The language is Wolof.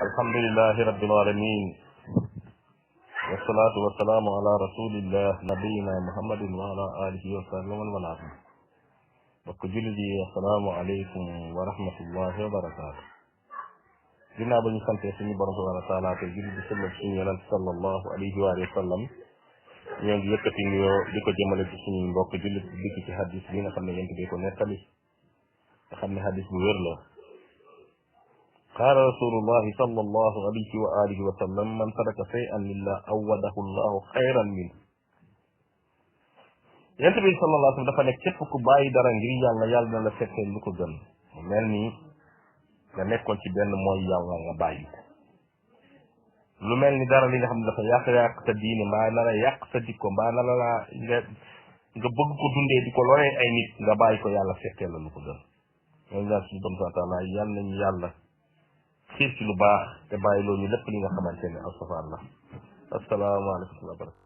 الحمد لله رب العالمين والصلاة والسلام على رسول الله نبينا محمد وعلى آله وصحبه ومن والاه وكجلدي السلام عليكم ورحمة الله وبركاته ginnaaw ba ñu sante suñu borom subhanahu wa taala te julli di sëlmal suñu yonent sallallahu alayhi wa sallam ñoo ngi yëkkati nuyoo di ko jëmale ci suñu mbokk jullit dikk ci hadis bi nga xam ne yent bi ko nettali nga xam ne hadis bu wér la qaala rasulullahi sallallahu alayhi wa alihi wa sallam man taraka shay'an lillah awadahu llahu xayran min yent bi sallallahu alayhi wa sallam dafa ne képp ku bàyyi dara ngir yàlla yàlla na la fekkee lu ko gën mel ni nga nekkoon ci benn mooy yàlla nga bàyyi ko lu mel ni dara li nga xam ne dafa yàq sa diine mbaa na la yàq sa dikko mbaa na la nga bëgg ko dundee di ko loree ay nit nga bàyyi ko yàlla fekkee la lu ko gën ñooñu daal suñu borom subhanahu wa taala yal nañu yàlla xiir ci lu baax te bàyyi loolu lépp li nga xamante ne alsafaan la asalaamaaleykum wa rahmatulah.